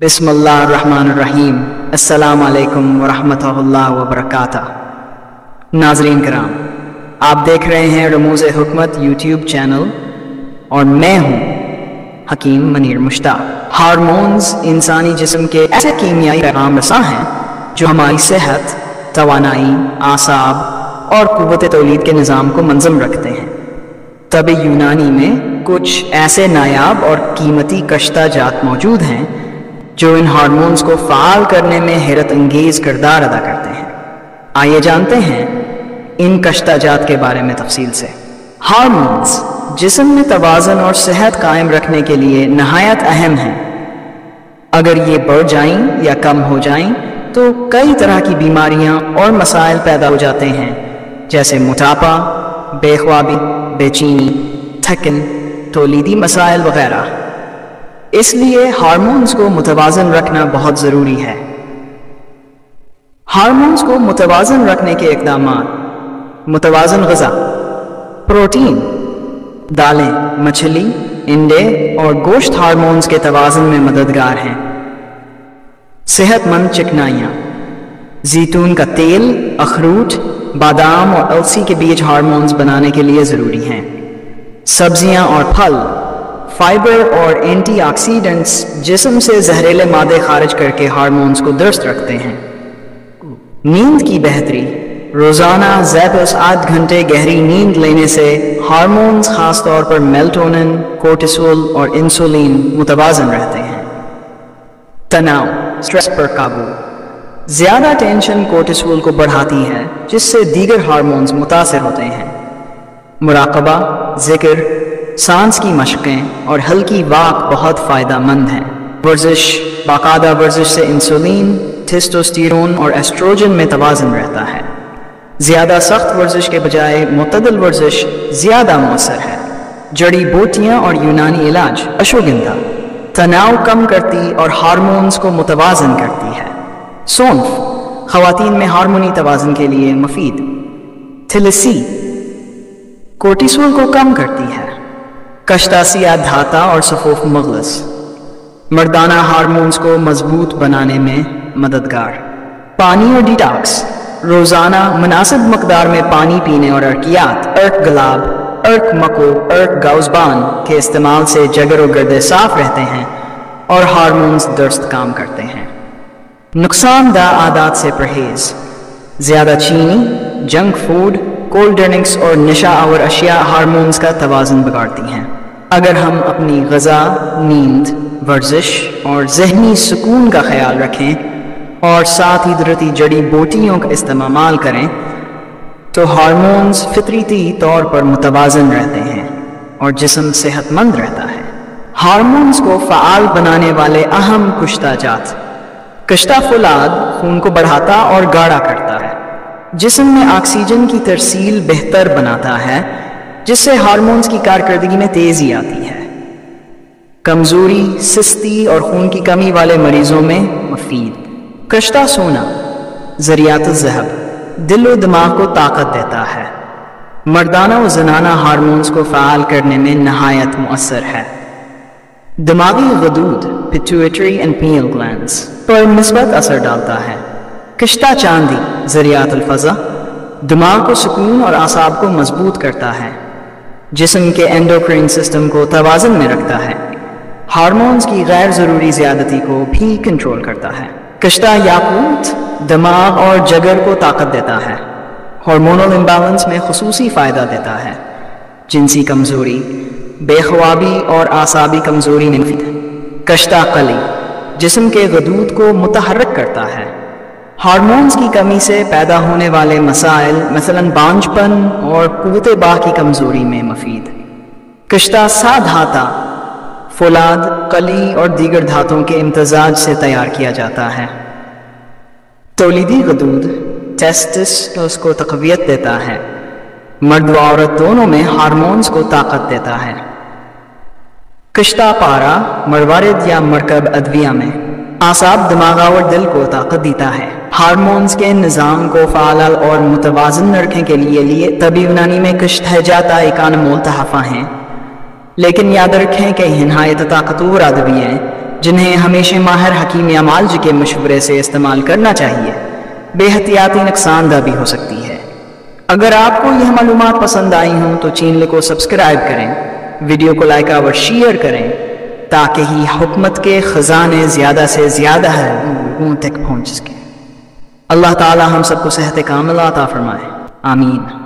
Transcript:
बिस्मिल्लाहिर्रहमानिर्रहीम। अस्सलाम वालेकुम वरहमतुल्लाहि वबरकातुह। नाज़रीन कराम, आप देख रहे हैं रमूज़ हुकमत यूट्यूब चैनल और मैं हूँ हकीम मनीर मुश्ताक। हार्मोन्स इंसानी जिस्म के ऐसे कीमियाई पैगाम रसां हैं जो हमारी सेहत, तवानाई, आसाब और क़ुव्वत तौलीद के निज़ाम को मंज़म रखते हैं। तब यूनानी में कुछ ऐसे नायाब और कीमती कश्ता जात मौजूद हैं जो इन हार्मोन्स को फ़ाल करने में हैरत अंगेज़ किरदार अदा करते हैं। आइए जानते हैं इन कश्ता जात के बारे में तफसील से। हार्मोन्स जिस्म में तवाज़न और सेहत कायम रखने के लिए नहायत अहम हैं। अगर ये बढ़ जाएं या कम हो जाएं तो कई तरह की बीमारियां और मसाइल पैदा हो जाते हैं, जैसे मोटापा, बेख्वाबी, बेचैनी, थकन, तौलीदी मसाइल वगैरह। इसलिए हार्मोन्स को मुतवाज़न रखना बहुत ज़रूरी है। हार्मोन्स को मुतवाज़न रखने के इक़दामात: मुतवाज़न ग़िज़ा, प्रोटीन, दालें, मछली, अंडे और गोश्त हार्मोन्स के तवाज़न में मददगार हैं। सेहतमंद चिकनाइयाँ: ज़ैतून का तेल, अखरूट, बादाम और अलसी के बीज हार्मोन्स बनाने के लिए ज़रूरी हैं। सब्जियाँ और फल फाइबर और एंटीऑक्सीडेंट्स जिस्म से जहरीले मादे खारिज करके हार्मोन्स को दुरुस्त रखते हैं। नींद की बेहतरी: रोज़ाना ज़ैद 8 घंटे गहरी नींद लेने से हार्मोन्स, खास तौर पर मेलाटोनिन, कोर्टिसोल और इंसुलिन मुतवाज़न रहते हैं। तनाव, स्ट्रेस पर काबू: ज़्यादा टेंशन कोर्टिसोल को बढ़ाती है, जिससे दीगर हार्मोन्स मुतासिर होते हैं। मुराक़बा, ज़िक्र, सांस की मशक़ें और हल्की वाक बहुत फ़ायदा मंद हैं। वर्जिश: बाकायदा वर्जिश से इंसुलिन, टेस्टोस्टेरोन और एस्ट्रोजन में तवाज़न रहता है। ज़्यादा सख्त वर्जिश के बजाय मुतदल वर्जिश ज़्यादा मौसर है। जड़ी बूटियाँ और यूनानी इलाज: अश्वगंधा तनाव कम करती और हार्मोन्स को मुतवाज़न करती है। सौंफ ख़वातीन में हार्मोनी तवाज़न के लिए मुफीद। थिलिसी कोर्टिसोल को कम करती है। कश्तासिया धाता और सफ़ूफ़ मुग़लस मर्दाना हार्मोन्स को मजबूत बनाने में मददगार। पानी और डिटॉक्स: रोज़ाना मुनासिब मकदार में पानी पीने और अर्कियात, अर्क गुलाब, अर्क मको, अर्क गाउज़बान के इस्तेमाल से जगर और गर्दे साफ रहते हैं और हार्मोन्स दुरुस्त काम करते हैं। नुकसानदा आदात से परहेज़: ज़्यादा चीनी, जंक फूड, कोल्ड ड्रिंक्स और नशा आवर अशिया हार्मोन्स का तवाज़न बिगाड़ती हैं। अगर हम अपनी ग़िज़ा, नींद, वर्जिश और ज़हनी सुकून का ख्याल रखें और साथ ही कुदरती जड़ी बूटियों का इस्तेमाल करें तो हार्मोन्स फितरती तौर पर मुतवाज़न रहते हैं और जिस्म सेहतमंद रहता है। हार्मोन्स को फ़आल बनाने वाले अहम कुश्ता जात: कश्ता फौलाद खून को बढ़ाता और गाढ़ा करता है। जिस्म में ऑक्सीजन की तरसील बेहतर बनाता है, जिससे हार्मोन्स की कारकर्दगी में तेज़ी आती है। कमज़ोरी, सुस्ती और खून की कमी वाले मरीजों में मुफीद। कश्ता सोना ज़रियात ज़हब दिल और दिमाग को ताकत देता है। मर्दाना व ज़नाना हार्मोन्स को फ़आल करने में नहायत मुअस्सर है। दिमागी गदूद पिट्यूटरी एंड पीनियल ग्लैंड्स पर मिस्बत असर डालता है। कश्ता चांदी ज़रियात अल-फ़ज़ा दिमाग को सुकून और आसाब को मजबूत करता है। जिस्म के एंडोक्राइन सिस्टम को तवाज़न में रखता है। हार्मोन्स की गैर ज़रूरी ज़्यादती को भी कंट्रोल करता है। कश्ता याकूत दिमाग और जगर को ताकत देता है। हार्मोनल इम्बैलेंस में खुसूसी फ़ायदा देता है। जिनसी कमज़ोरी, बेख्वाबी और आसाबी कमज़ोरी में मुफीद। कश्ता कली जिस्म के गदूद को मुतहर्रिक करता है। हार्मोन्स की कमी से पैदा होने वाले मसाइल मसलन बांझपन और क़ुव्वत बाह की कमज़ोरी में मुफीद। कश्ता सा धाता फौलाद, कली और दीगर धातुओं के इम्तजाज से तैयार किया जाता है। तौलीदी गदूद टेस्टिस को तक़वियत देता है। मर्द व औरत दोनों में हार्मोन्स को ताकत देता है। कश्ता पारा मरवारिद या मरकब अदविया में आसाब, दिमाग और दिल को ताकत देता है। हार्मोन्स के निज़ाम को फ़आल और मुतवाज़न रखने के लिए तब यूनानी में कश्ता जाता इकान मोल तहफ़ा हैं, लेकिन याद रखें कि हिनायत ताकतवर अदवियाँ جنہیں ہمیشہ ماہر حکیم یا معالج کے مشورے سے استعمال کرنا چاہیے، بے احتیاطی نقصان دہ بھی ہو سکتی ہے۔ اگر آپ کو یہ معلومات پسند آئی ہوں تو چینل کو سبسکرائب کریں، ویڈیو کو لائک اور شیئر کریں تاکہ ہی حکمت کے خزانے زیادہ سے زیادہ لوگوں تک پہنچ سکیں۔ اللہ تعالی ہم سب کو صحت کاملہ عطا فرمائے، آمین۔